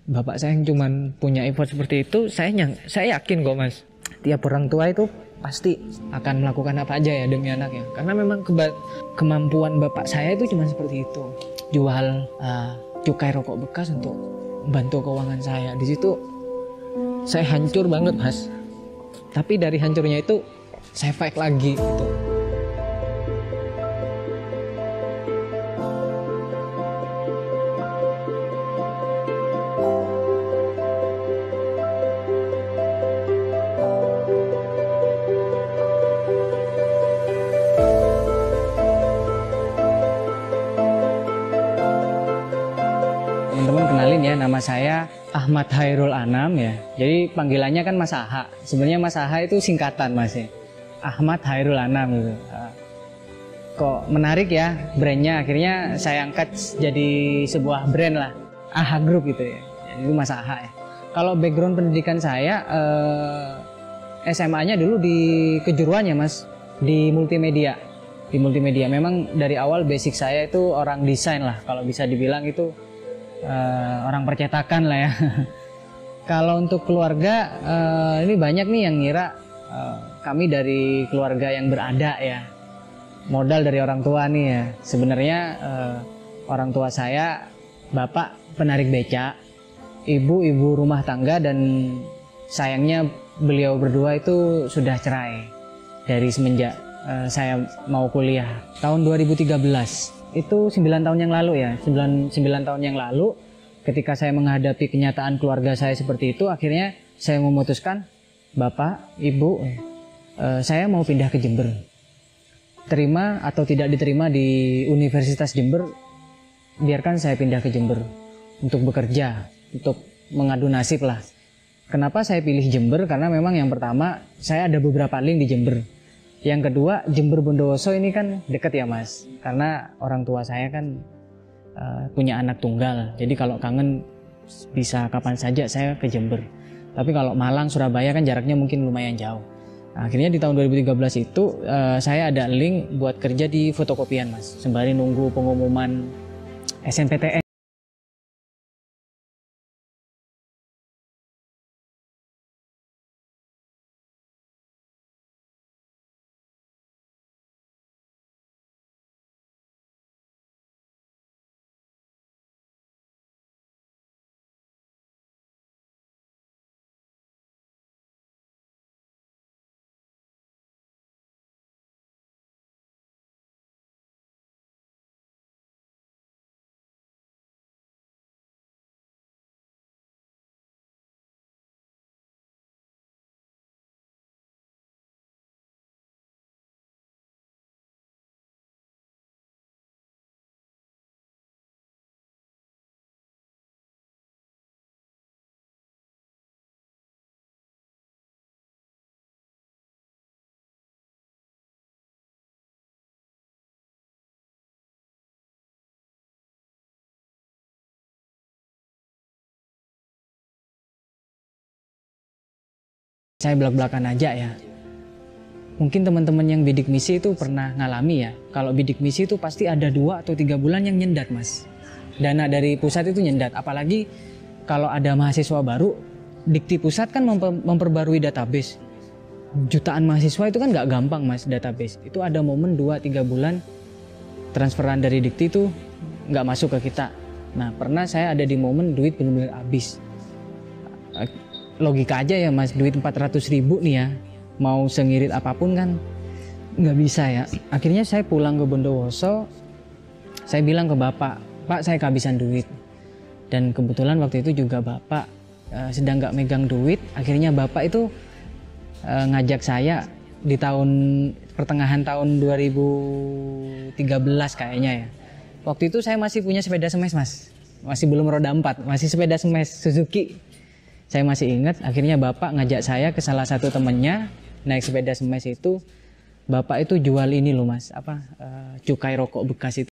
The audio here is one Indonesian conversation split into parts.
bapak saya yang cuman punya effort seperti itu, saya yakin kok mas, tiap orang tua itu pasti akan melakukan apa aja ya demi anaknya. Karena memang kemampuan bapak saya itu cuma seperti itu, jual cukai rokok bekas untuk membantu keuangan saya. Di situ saya hancur banget mas. Tapi dari hancurnya itu saya fight lagi gitu. Teman-teman kenalin ya, nama saya Ahmad Hairul Anam ya. Jadi panggilannya kan Mas Aha. Sebenarnya Mas Aha itu singkatan mas ya. Ahmad Hairul Anam gitu. Kok menarik ya brandnya. Akhirnya saya angkat jadi sebuah brand lah. Aha Group gitu ya. Itu Mas Aha ya. Kalau background pendidikan saya SMA-nya dulu di kejuruan ya mas. Di multimedia. Di multimedia. Memang dari awal basic saya itu orang desain lah. Kalau bisa dibilang itu orang percetakan lah ya. Kalau untuk keluarga ini banyak nih yang ngira kami dari keluarga yang berada ya, modal dari orang tua nih ya. Sebenarnya orang tua saya bapak penarik beca, ibu rumah tangga, dan sayangnya beliau berdua itu sudah cerai dari semenjak saya mau kuliah tahun 2013. Itu 9 tahun yang lalu ya, 9 tahun yang lalu ketika saya menghadapi kenyataan keluarga saya seperti itu, akhirnya saya memutuskan, Bapak, Ibu, saya mau pindah ke Jember. Terima atau tidak diterima di Universitas Jember, biarkan saya pindah ke Jember untuk bekerja, untuk mengadu nasib lah. Kenapa saya pilih Jember? Karena memang yang pertama, saya ada beberapa link di Jember. Yang kedua, Jember Bondowoso ini kan deket ya mas, karena orang tua saya kan punya anak tunggal, jadi kalau kangen bisa kapan saja saya ke Jember. Tapi kalau Malang, Surabaya kan jaraknya mungkin lumayan jauh. Nah, akhirnya di tahun 2013 itu saya ada link buat kerja di fotokopian mas, sembari nunggu pengumuman SNPTN. Saya belak-belakan aja ya. Mungkin teman-teman yang bidik misi itu pernah ngalami ya. Kalau bidik misi itu pasti ada 2 atau 3 bulan yang nyendat mas. Dana dari pusat itu nyendat. Apalagi kalau ada mahasiswa baru, Dikti pusat kan memperbarui database. Jutaan mahasiswa itu kan nggak gampang mas database. Itu ada momen 2-3 bulan transferan dari Dikti itu nggak masuk ke kita. Nah pernah saya ada di momen duit benar-benar habis. Logika aja ya mas, duit 400.000 nih ya, mau sengirit apapun kan nggak bisa ya. Akhirnya saya pulang ke Bondowoso, saya bilang ke bapak, Pak saya kehabisan duit. Dan kebetulan waktu itu juga bapak sedang nggak megang duit. Akhirnya bapak itu ngajak saya di pertengahan tahun 2013 kayaknya ya. Waktu itu saya masih punya sepeda smash mas, masih belum roda 4, masih sepeda smash Suzuki. Saya masih ingat, akhirnya bapak ngajak saya ke salah satu temennya naik sepeda smash itu. Bapak itu jual ini loh mas, cukai rokok bekas itu.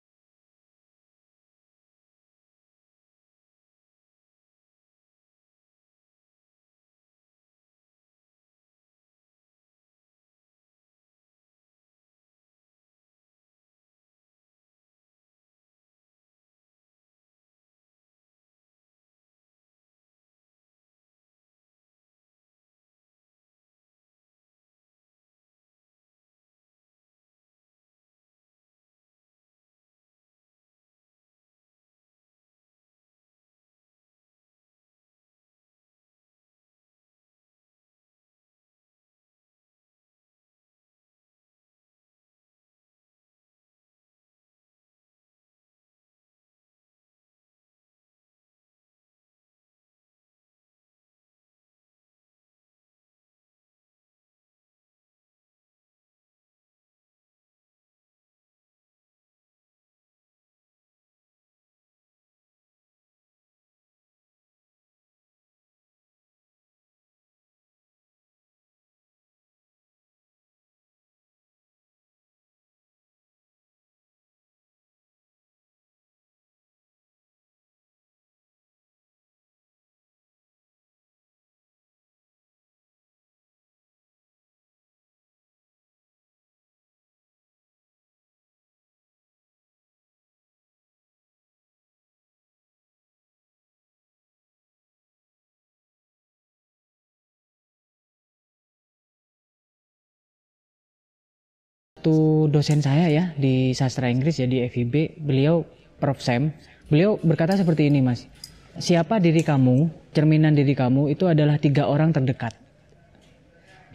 satu dosen saya ya di sastra Inggris ya di FIB, beliau Prof. Sam, beliau berkata seperti ini Mas. Siapa diri kamu, cerminan diri kamu itu adalah 3 orang terdekat.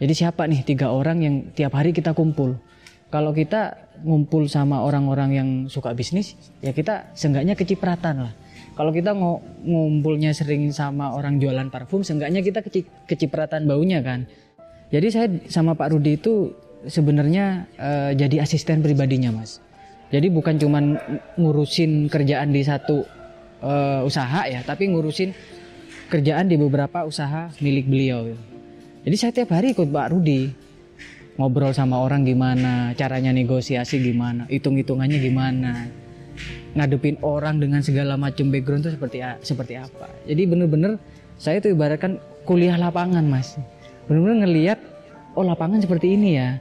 Jadi siapa nih 3 orang yang tiap hari kita kumpul? Kalau kita ngumpul sama orang-orang yang suka bisnis, ya kita seenggaknya kecipratan lah. Kalau kita ngumpulnya sering sama orang jualan parfum, seenggaknya kita kecipratan baunya kan. Jadi saya sama Pak Rudi itu sebenarnya jadi asisten pribadinya Mas. Jadi bukan cuman ngurusin kerjaan di satu usaha ya, tapi ngurusin kerjaan di beberapa usaha milik beliau. Jadi saya tiap hari ikut Pak Rudi, ngobrol sama orang gimana, caranya negosiasi gimana, hitung-hitungannya gimana, ngadepin orang dengan segala macam background itu seperti apa. Jadi bener-bener saya itu ibaratkan kuliah lapangan Mas. Bener-bener ngelihat, oh lapangan seperti ini ya,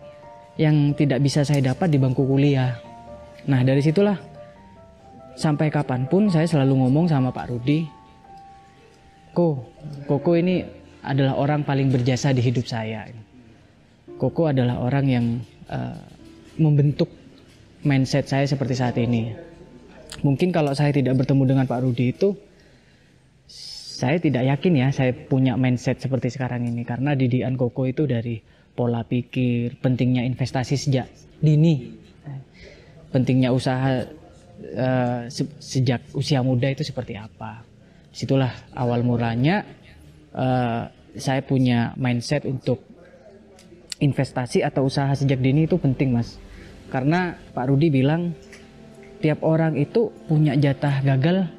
yang tidak bisa saya dapat di bangku kuliah. Nah dari situlah sampai kapanpun saya selalu ngomong sama Pak Rudi, Koko ini adalah orang paling berjasa di hidup saya. Koko adalah orang yang membentuk mindset saya seperti saat ini. Mungkin kalau saya tidak bertemu dengan Pak Rudi itu, saya tidak yakin ya saya punya mindset seperti sekarang ini. Karena didikan Koko itu dari pola pikir, pentingnya investasi sejak dini, pentingnya usaha sejak usia muda itu seperti apa. Disitulah awal mulanya saya punya mindset untuk investasi atau usaha sejak dini itu penting Mas. Karena Pak Rudi bilang tiap orang itu punya jatah gagal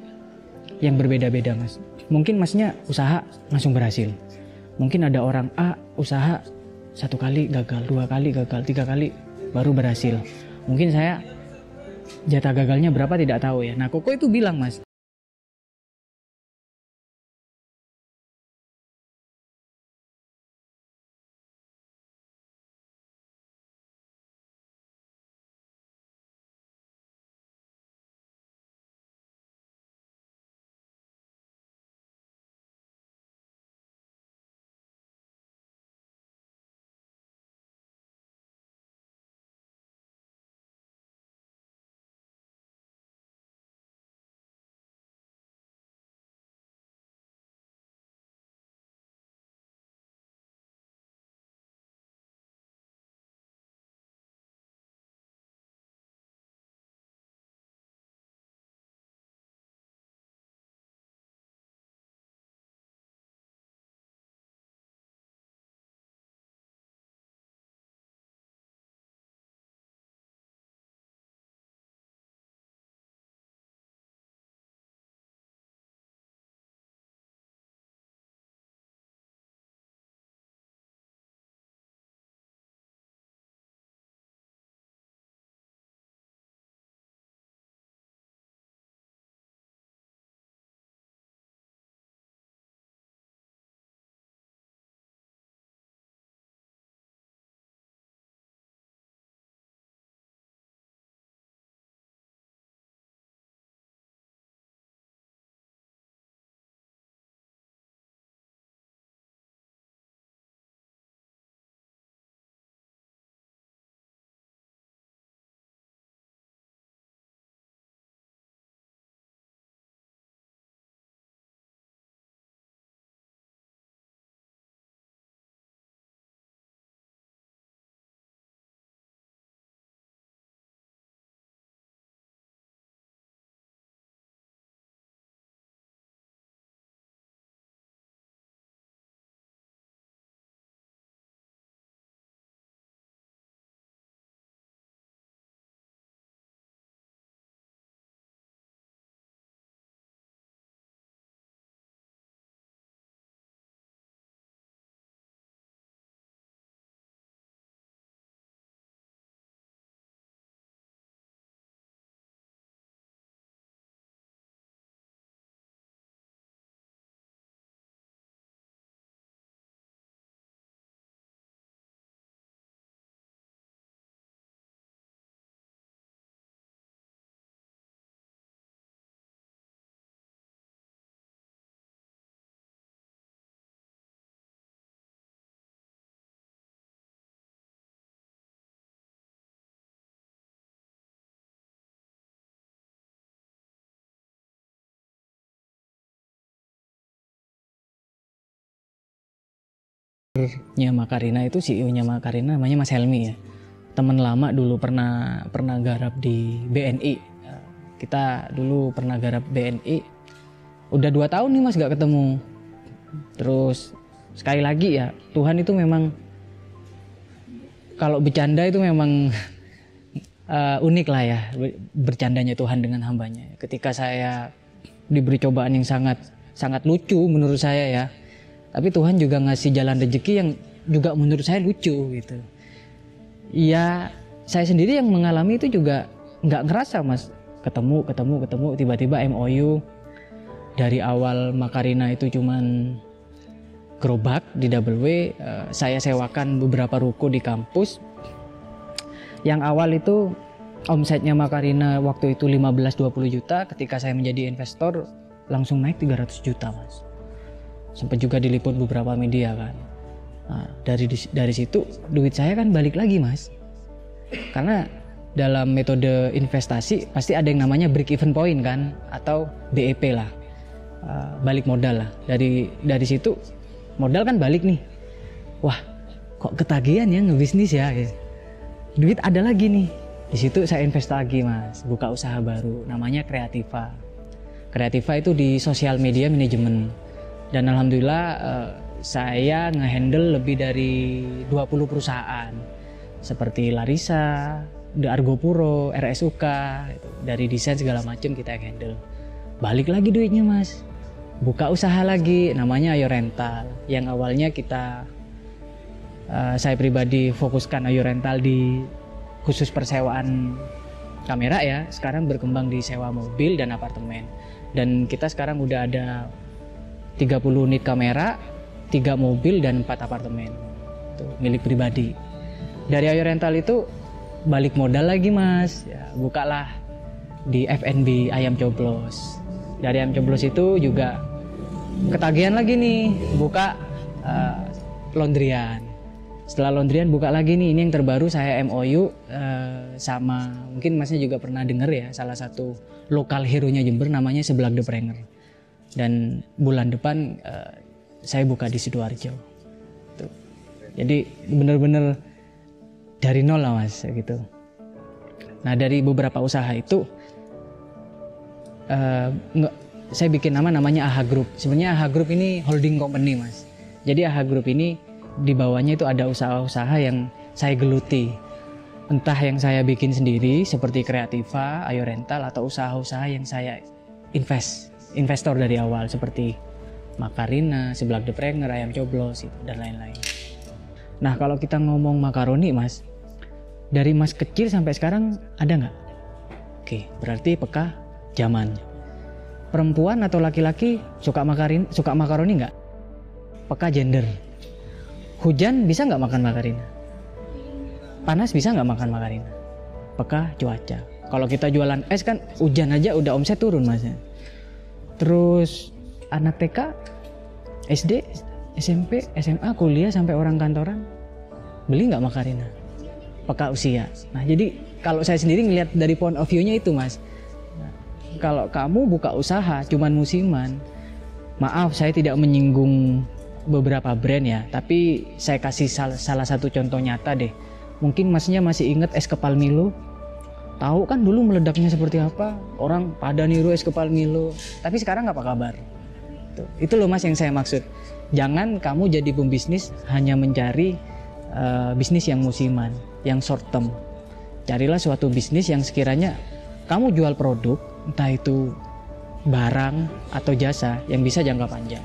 yang berbeda-beda Mas. Mungkin Masnya usaha langsung berhasil. Mungkin ada orang A usaha 1 kali gagal, 2 kali gagal, 3 kali baru berhasil. Mungkin saya jatah gagalnya berapa tidak tahu ya. Nah Koko itu bilang Mas, nya Makarina itu, CEO-nya Makarina namanya Mas Helmi ya. Teman lama dulu pernah garap di BNI. Kita dulu pernah garap BNI. Udah 2 tahun nih Mas gak ketemu. Terus sekali lagi ya, Tuhan itu memang kalau bercanda itu memang unik lah ya, bercandanya Tuhan dengan hambanya. Ketika saya diberi cobaan yang sangat lucu menurut saya ya, tapi Tuhan juga ngasih jalan rezeki yang juga menurut saya lucu gitu. Ya saya sendiri yang mengalami itu juga nggak ngerasa Mas, ketemu tiba-tiba MOU. Dari awal Makarina itu cuman gerobak di Double W, saya sewakan beberapa ruko di kampus. Yang awal itu omsetnya Makarina waktu itu 15-20 juta, ketika saya menjadi investor langsung naik 300 juta Mas. Sempat juga diliput beberapa media kan. Nah, dari situ duit saya kan balik lagi Mas. Karena dalam metode investasi pasti ada yang namanya break even point kan, atau BEP lah. Balik modal lah. Dari situ modal kan balik nih. Wah, kok ketagihan ya ngebisnis ya. Duit ada lagi nih. Di situ saya invest lagi Mas, buka usaha baru namanya Kreativa. Kreativa itu di sosial media manajemen. Dan alhamdulillah saya ngehandle lebih dari 20 perusahaan. Seperti Larissa, The Argopuro, RSUK, dari desain segala macam kita handle. Balik lagi duitnya Mas. Buka usaha lagi namanya Ayo Rental. Yang awalnya saya pribadi fokuskan Ayo Rental di khusus persewaan kamera ya. Sekarang berkembang di sewa mobil dan apartemen. Dan kita sekarang udah ada 30 unit kamera, 3 mobil dan 4 apartemen. Itu milik pribadi. Dari Ayo Rental itu balik modal lagi Mas. Ya, bukalah di F&B Ayam Coblos. Dari Ayam Coblos itu juga ketagihan lagi nih, buka laundryan. Setelah laundryan buka lagi nih, ini yang terbaru saya MOU sama, mungkin Masnya juga pernah dengar ya, salah satu lokal hero-nya Jember namanya Seblak The Pranger. Dan bulan depan saya buka di Sidoarjo. Tuh. Jadi benar-benar dari nol lah Mas gitu. Nah dari beberapa usaha itu saya bikin namanya AHA Group. Sebenarnya AHA Group ini holding company Mas. Jadi AHA Group ini di bawahnya itu ada usaha-usaha yang saya geluti. Entah yang saya bikin sendiri seperti Kreativa, Ayo Rental, atau usaha-usaha yang saya investor dari awal seperti Makarina, Seblak The Pranger, Ayam Coblos dan lain-lain. Nah kalau kita ngomong makaroni Mas, dari Mas kecil sampai sekarang ada nggak? Oke, berarti peka zaman. Perempuan atau laki-laki suka makaroni nggak? Peka gender. Hujan bisa nggak makan makarina? Panas bisa nggak makan makarina? Peka cuaca. Kalau kita jualan es kan hujan aja udah omset turun Mas. Terus anak TK, SD, SMP, SMA, kuliah sampai orang kantoran beli nggak makarina? Peka usia. Nah jadi kalau saya sendiri ngelihat dari point of view-nya itu Mas. Kalau kamu buka usaha cuman musiman, maaf saya tidak menyinggung beberapa brand ya, tapi saya kasih salah satu contoh nyata deh. Mungkin Masnya masih ingat es kepal Milo. Tahu kan dulu meledaknya seperti apa? Orang pada niru es kepal Milo, tapi sekarang apa kabar? Itu loh Mas yang saya maksud. Jangan kamu jadi pembisnis hanya mencari bisnis yang musiman, yang short term. Carilah suatu bisnis yang sekiranya kamu jual produk, entah itu barang atau jasa yang bisa jangka panjang.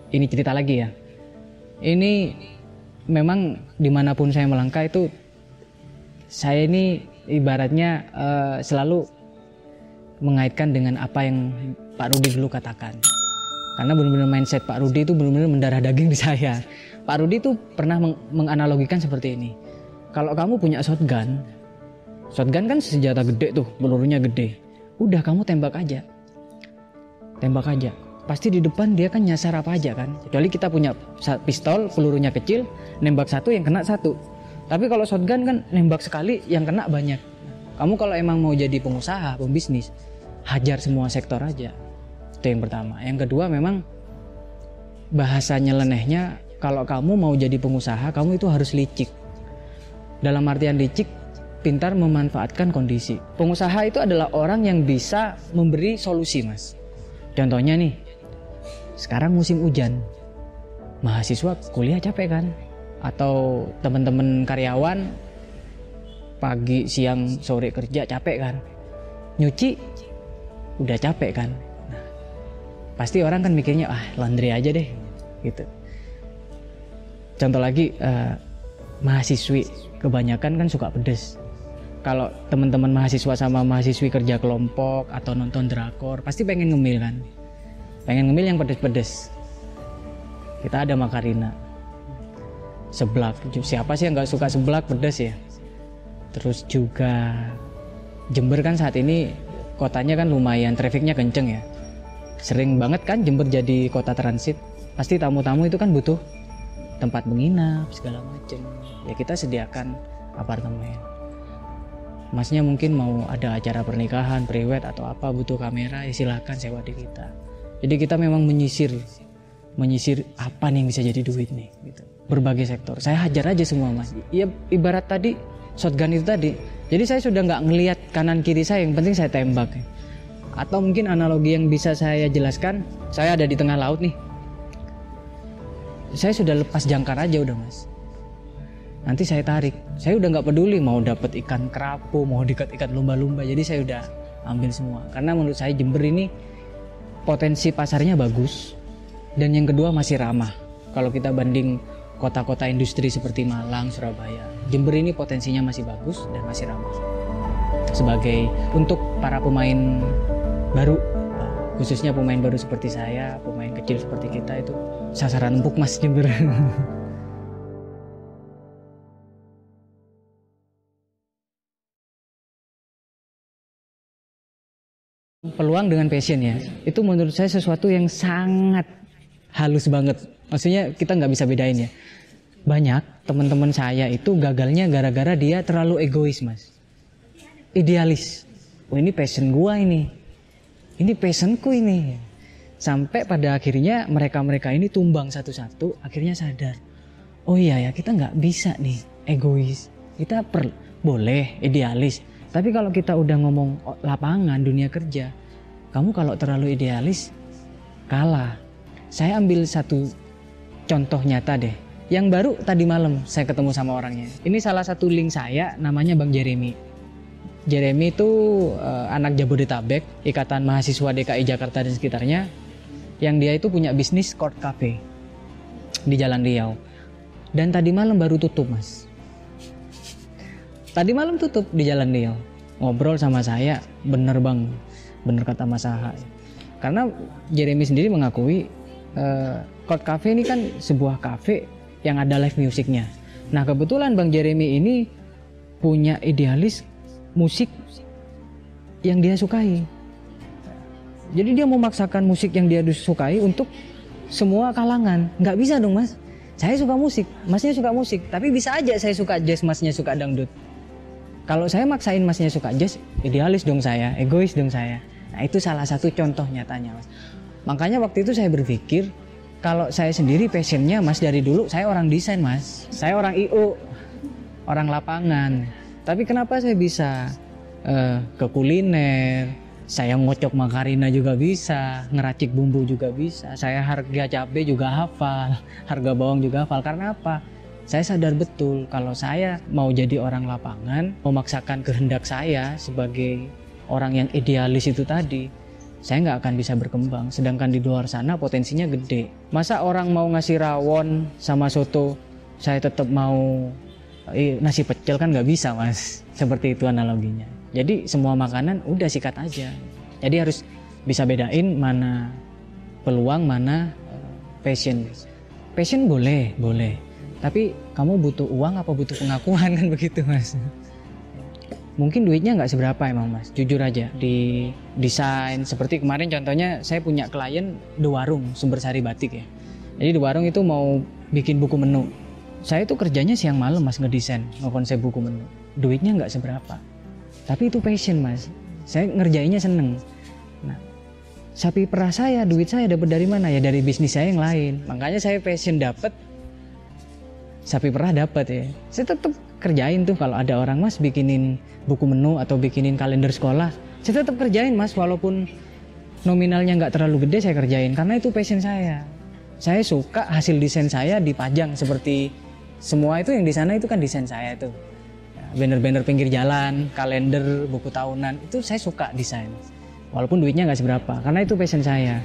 Ini cerita lagi ya. Ini memang dimanapun saya melangkah itu, saya ini ibaratnya selalu mengaitkan dengan apa yang Pak Rudi dulu katakan. Karena benar-benar mindset Pak Rudi itu benar-benar mendarah daging di saya. Pak Rudi itu pernah menganalogikan seperti ini. Kalau kamu punya shotgun kan senjata gede tuh, pelurunya gede. Udah kamu tembak aja. Pasti di depan dia kan nyasar apa aja kan. Kecuali kita punya pistol, pelurunya kecil, nembak satu yang kena satu. Tapi kalau shotgun kan nembak sekali yang kena banyak. Kamu kalau emang mau jadi pengusaha, pembisnis, hajar semua sektor aja. Itu yang pertama. Yang kedua, memang bahasa nyelenehnya, kalau kamu mau jadi pengusaha, kamu itu harus licik. Dalam artian licik, pintar memanfaatkan kondisi. Pengusaha itu adalah orang yang bisa memberi solusi, Mas. Contohnya nih, sekarang musim hujan, mahasiswa kuliah capek kan? Atau teman-teman karyawan pagi, siang, sore kerja capek kan? Nyuci udah capek kan? Nah, pasti orang kan mikirnya, laundry aja deh gitu. Contoh lagi, mahasiswi kebanyakan kan suka pedes. Kalau teman-teman mahasiswa sama mahasiswi kerja kelompok atau nonton drakor, pasti pengen ngemil kan? Pengen ngemil yang pedes-pedes. Kita ada makarina, seblak. Siapa sih yang nggak suka seblak pedes ya? Terus juga Jember kan saat ini kotanya kan lumayan, trafiknya kenceng ya. Sering banget kan Jember jadi kota transit. Pasti tamu-tamu itu kan butuh tempat menginap segala macam. Ya kita sediakan apartemen. Masnya mungkin mau ada acara pernikahan, prewed atau apa, butuh kamera, ya silakan sewa di kita. Jadi kita memang menyisir apa nih yang bisa jadi duit nih gitu. Berbagai sektor. Saya hajar aja semua, Mas. Ya ibarat tadi shotgun itu tadi. Jadi saya sudah nggak ngelihat kanan kiri saya, yang penting saya tembak. Atau mungkin analogi yang bisa saya jelaskan, saya ada di tengah laut nih. Saya sudah lepas jangkar aja udah, Mas. Nanti saya tarik. Saya udah nggak peduli mau dapat ikan kerapu, mau ikan lumba-lumba. Jadi saya udah ambil semua. Karena menurut saya Jember ini potensi pasarnya bagus. Dan yang kedua masih ramah. Kalau kita banding kota-kota industri seperti Malang, Surabaya, Jember ini potensinya masih bagus dan masih ramah. Sebagai untuk para pemain baru, khususnya pemain baru seperti saya, pemain kecil seperti kita, itu sasaran empuk, Mas, Jember. Peluang dengan passion ya, itu menurut saya sesuatu yang sangat halus banget. Maksudnya kita nggak bisa bedain ya. Banyak teman-teman saya itu gagalnya gara-gara dia terlalu egois, Mas. Idealis. Oh, ini passion gua ini passionku ini. Sampai pada akhirnya mereka ini tumbang satu-satu, akhirnya sadar. Oh iya ya, kita nggak bisa nih egois. Kita boleh idealis. Tapi kalau kita udah ngomong lapangan, dunia kerja, kamu kalau terlalu idealis, kalah. Saya ambil satu contoh nyata deh. Yang baru tadi malam saya ketemu sama orangnya. Ini salah satu link saya, namanya Bang Jeremy. Jeremy itu anak Jabodetabek, Ikatan Mahasiswa DKI Jakarta dan sekitarnya. Yang dia itu punya bisnis Court Cafe di Jalan Riau. Dan tadi malam baru tutup, Mas. Tadi malam tutup di Jalan Riau. Ngobrol sama saya, bener Bang, bener kata Mas Aha. Karena Jeremy sendiri mengakui Court Cafe ini kan sebuah cafe yang ada live musiknya. Nah kebetulan Bang Jeremy ini punya idealis musik yang dia sukai. Jadi dia memaksakan musik yang dia sukai untuk semua kalangan. Nggak bisa dong, Mas. Saya suka musik, Masnya suka musik, tapi bisa aja saya suka jazz, Masnya suka dangdut. Kalau saya maksain Masnya suka jazz, idealis dong saya, egois dong saya. Nah itu salah satu contoh nyatanya, Mas. Makanya waktu itu saya berpikir, kalau saya sendiri passionnya, Mas, dari dulu saya orang desain, Mas. Saya orang IO, orang lapangan. Tapi kenapa saya bisa ke kuliner, saya ngocok makarina juga bisa, ngeracik bumbu juga bisa, saya harga cabai juga hafal, harga bawang juga hafal. Karena apa? Saya sadar betul kalau saya mau jadi orang lapangan, memaksakan kehendak saya sebagai orang yang idealis itu tadi, saya nggak akan bisa berkembang. Sedangkan di luar sana potensinya gede. Masa orang mau ngasih rawon sama soto, saya tetap mau nasi pecel, kan nggak bisa, Mas. Seperti itu analoginya. Jadi semua makanan udah sikat aja. Jadi harus bisa bedain mana peluang, mana passion. Passion boleh. Tapi kamu butuh uang apa butuh pengakuan, kan begitu, Mas. Mungkin duitnya nggak seberapa emang, Mas. Jujur aja, di desain seperti kemarin contohnya saya punya klien The Warung, Sumber Sari Batik ya. Jadi The Warung itu mau bikin buku menu. Saya itu kerjanya siang malam, Mas, ngedesain, ngekonsep buku menu. Duitnya nggak seberapa. Tapi itu passion mas, saya ngerjainnya seneng. Nah, sapi perah saya, duit saya dapat dari mana? Ya dari bisnis saya yang lain. Makanya saya passion dapat, sapi perah dapat ya. Saya tetap kerjain tuh kalau ada orang mas bikinin buku menu atau bikinin kalender sekolah, saya tetap kerjain mas, walaupun nominalnya nggak terlalu gede saya kerjain karena itu passion saya. Saya suka hasil desain saya dipajang seperti semua itu yang di sana itu kan desain saya itu. Banner-banner pinggir jalan, kalender, buku tahunan itu saya suka desain. Walaupun duitnya nggak seberapa karena itu passion saya.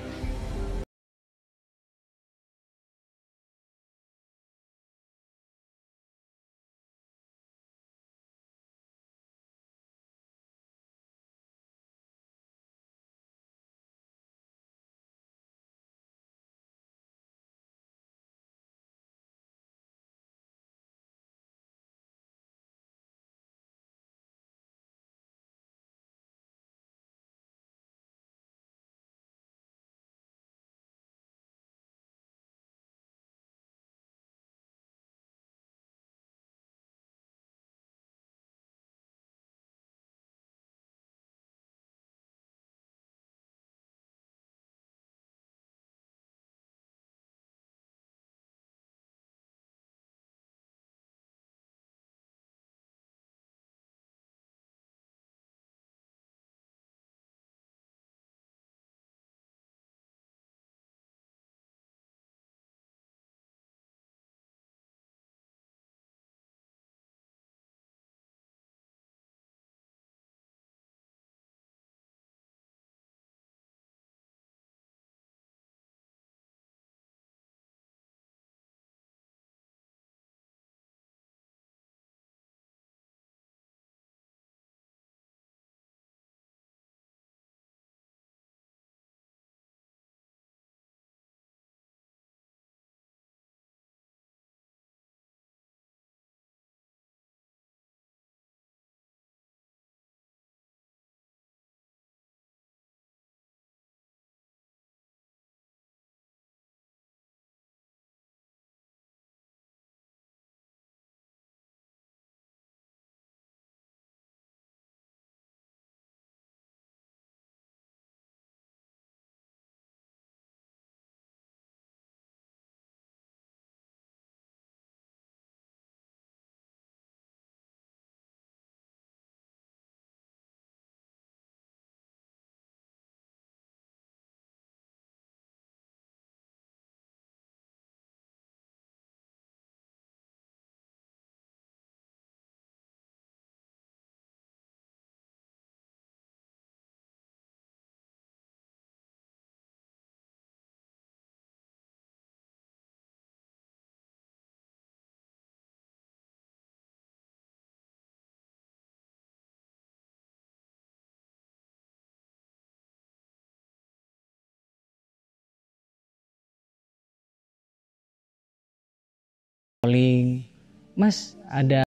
Calling, mas ada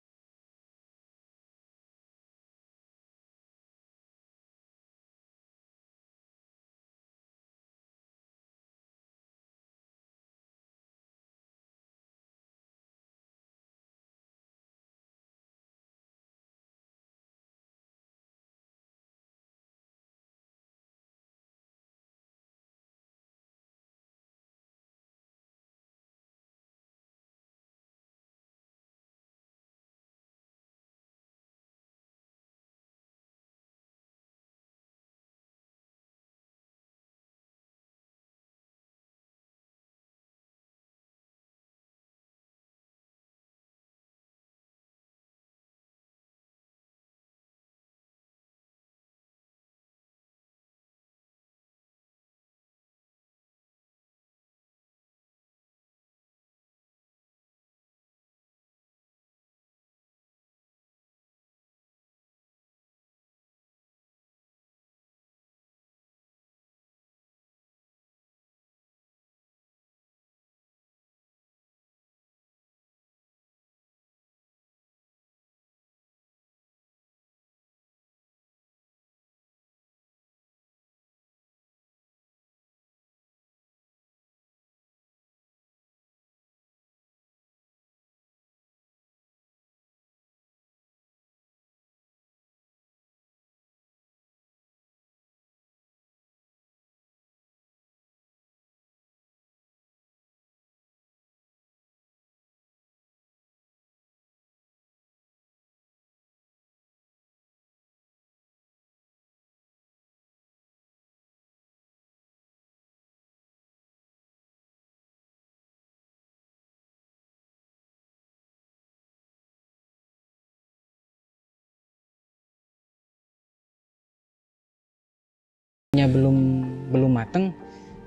belum mateng,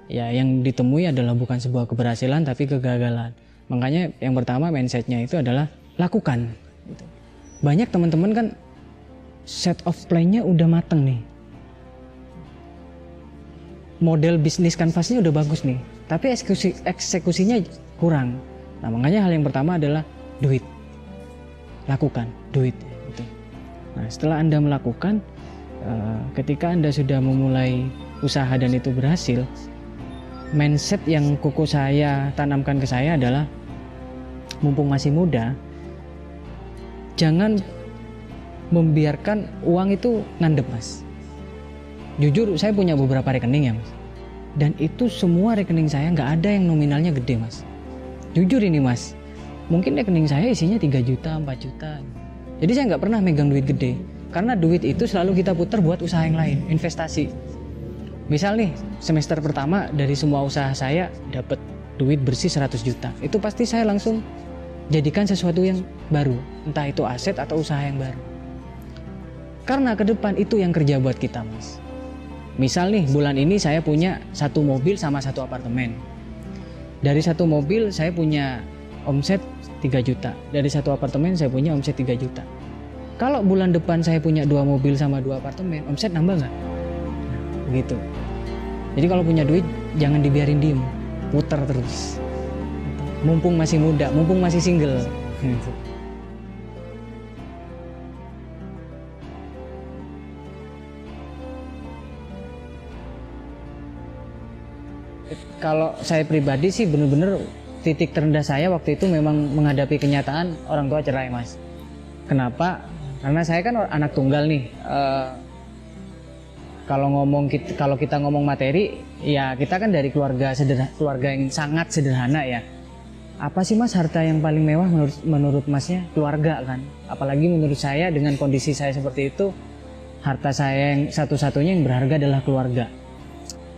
ya yang ditemui adalah bukan sebuah keberhasilan tapi kegagalan. Makanya yang pertama mindsetnya itu adalah lakukan. Banyak teman-teman kan set of plan-nya udah mateng nih, model bisnis kanvasnya udah bagus nih, tapi eksekusinya kurang. Nah makanya hal yang pertama adalah do it, lakukan, do it gitu. Nah setelah Anda melakukan, ketika Anda sudah memulai usaha dan itu berhasil, mindset yang koko saya tanamkan ke saya adalah mumpung masih muda, jangan membiarkan uang itu ngandep mas. Jujur saya punya beberapa rekening ya mas, dan itu semua rekening saya nggak ada yang nominalnya gede mas. Jujur ini mas, mungkin rekening saya isinya 3 juta, 4 juta. Jadi saya nggak pernah megang duit gede, karena duit itu selalu kita putar buat usaha yang lain, investasi. Misal nih, semester pertama dari semua usaha saya dapat duit bersih 100 juta. Itu pasti saya langsung jadikan sesuatu yang baru, entah itu aset atau usaha yang baru. Karena ke depan itu yang kerja buat kita mas. Misal nih, bulan ini saya punya 1 mobil sama 1 apartemen. Dari 1 mobil saya punya omset 3 juta. Dari 1 apartemen saya punya omset 3 juta. Kalau bulan depan saya punya 2 mobil sama 2 apartemen, omset nambah nggak? Begitu. Jadi kalau punya duit jangan dibiarin diem, putar terus. Mumpung masih muda, mumpung masih single. Kalau saya pribadi sih bener-bener titik terendah saya waktu itu memang menghadapi kenyataan orang tua cerai mas. Kenapa? Karena saya kan anak tunggal nih. Kalau kita ngomong materi, ya kita kan dari keluarga yang sangat sederhana ya. Apa sih mas harta yang paling mewah menurut masnya? Keluarga kan. Apalagi menurut saya dengan kondisi saya seperti itu, harta saya yang satu-satunya yang berharga adalah keluarga.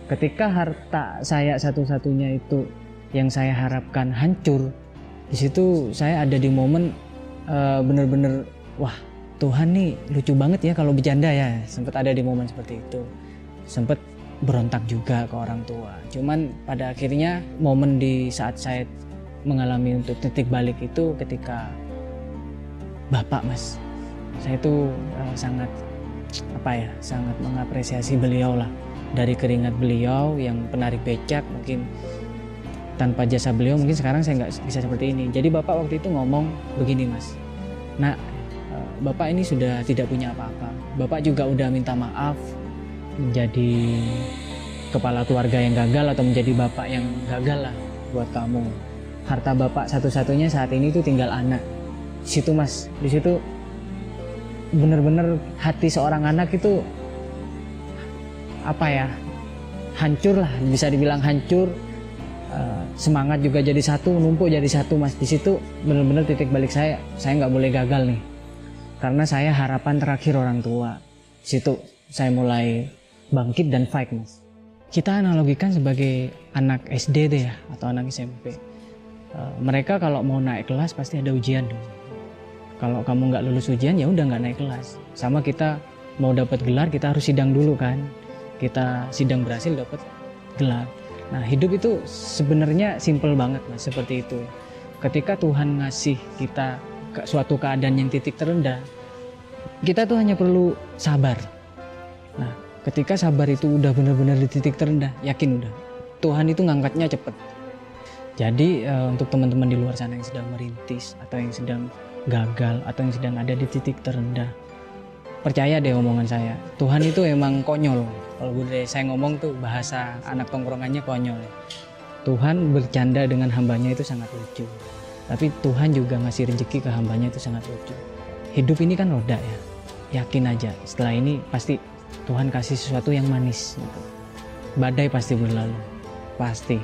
Ketika harta saya satu-satunya itu yang saya harapkan hancur, di situ saya ada di momen bener-bener wah Tuhan nih lucu banget ya kalau bercanda ya. Sempat ada di momen seperti itu, sempat berontak juga ke orang tua. Cuman pada akhirnya momen di saat saya mengalami untuk titik balik itu ketika bapak mas, saya itu sangat mengapresiasi beliau lah. Dari keringat beliau yang penarik becak, mungkin tanpa jasa beliau mungkin sekarang saya nggak bisa seperti ini. Jadi bapak waktu itu ngomong begini mas, nah bapak ini sudah tidak punya apa-apa, bapak juga udah minta maaf menjadi kepala keluarga yang gagal atau menjadi bapak yang gagal lah buat kamu. Harta bapak satu-satunya saat ini itu tinggal anak. Di situ mas, di situ bener-bener hati seorang anak itu hancur lah, bisa dibilang hancur. Semangat juga jadi satu, numpuk jadi satu mas. Di situ benar-benar titik balik saya nggak boleh gagal nih, karena saya harapan terakhir orang tua. Di situ saya mulai bangkit dan fight mas. Kita analogikan sebagai anak SD deh ya, atau anak SMP. Mereka kalau mau naik kelas pasti ada ujian dong. Kalau kamu nggak lulus ujian ya udah nggak naik kelas. Sama kita mau dapat gelar kita harus sidang dulu kan. Kita sidang berhasil dapat gelar. Nah hidup itu sebenarnya simple banget mas, seperti itu. Ketika Tuhan ngasih kita suatu keadaan yang titik terendah, kita tuh hanya perlu sabar. Nah ketika sabar itu udah benar-benar di titik terendah, yakin udah Tuhan itu ngangkatnya cepet. Jadi untuk teman-teman di luar sana yang sedang merintis atau yang sedang gagal atau yang sedang ada di titik terendah, percaya deh omongan saya, Tuhan itu emang konyol. Kalau saya ngomong tuh bahasa anak tongkrongannya konyol. Tuhan bercanda dengan hambanya itu sangat lucu. Tapi Tuhan juga ngasih rezeki ke hambanya itu sangat lucu. Hidup ini kan roda ya. Yakin aja setelah ini pasti Tuhan kasih sesuatu yang manis gitu. Badai pasti berlalu. Pasti.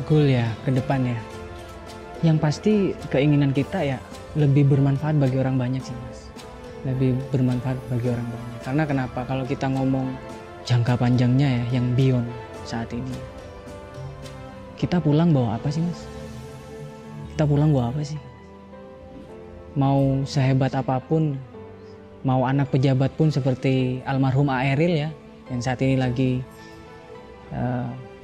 Goal ya ke depan ya. Yang pasti keinginan kita ya lebih bermanfaat bagi orang banyak sih mas. Lebih bermanfaat bagi orang banyak. Karena kenapa? Kalau kita ngomong jangka panjangnya ya, yang beyond saat ini. Kita pulang bawa apa sih mas? Kita pulang bawa apa sih? mau sehebat apapun, mau anak pejabat pun seperti almarhum Aeril ya, yang saat ini lagi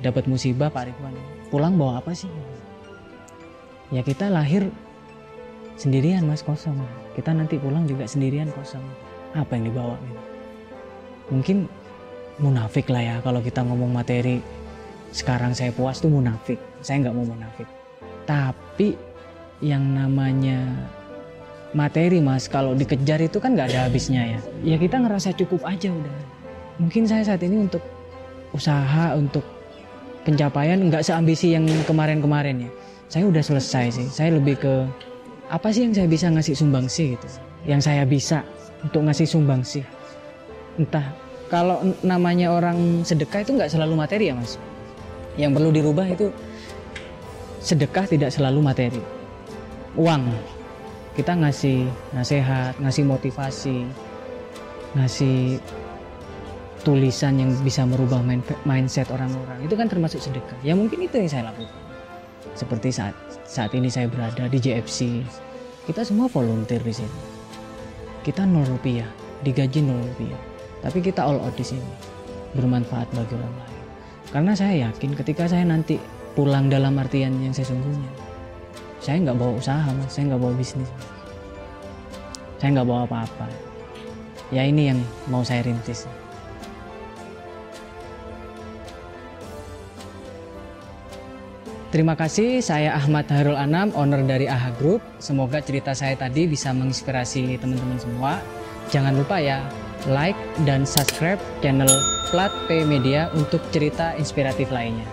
dapat musibah, Pak Ridwan, pulang bawa apa sih? Ya kita lahir sendirian mas, kosong. Kita nanti pulang juga sendirian, kosong. Apa yang dibawa gitu? Mungkin munafik lah ya kalau kita ngomong materi. Sekarang saya puas tuh munafik. Saya nggak mau munafik. Tapi yang namanya materi mas, kalau dikejar itu kan nggak ada habisnya ya. Ya kita ngerasa cukup aja udah. Mungkin saya saat ini untuk usaha, untuk pencapaian nggak seambisi yang kemarin-kemarin ya. Saya udah selesai sih. Saya lebih ke apa sih yang saya bisa ngasih sumbangsi gitu. Yang saya bisa untuk ngasih sumbangsi. Entah, kalau namanya orang sedekah itu nggak selalu materi ya mas. Yang perlu dirubah itu sedekah tidak selalu materi. Uang. Kita ngasih nasihat, ngasih motivasi, ngasih tulisan yang bisa merubah mindset orang-orang. Itu kan termasuk sedekah. Ya mungkin itu yang saya lakukan. Seperti saat ini saya berada di JFC, kita semua volunteer di sini. Kita 0 rupiah, digaji 0 rupiah, tapi kita all out di sini, bermanfaat bagi orang lain. Karena saya yakin ketika saya nanti pulang dalam artian yang sesungguhnya, saya nggak bawa usaha mas, saya nggak bawa bisnis, saya nggak bawa apa-apa. Ya ini yang mau saya rintis. Terima kasih, saya Ahmad Hairul Anam, owner dari AHA Group. Semoga cerita saya tadi bisa menginspirasi teman-teman semua. Jangan lupa ya, like dan subscribe channel Plat P Media untuk cerita inspiratif lainnya.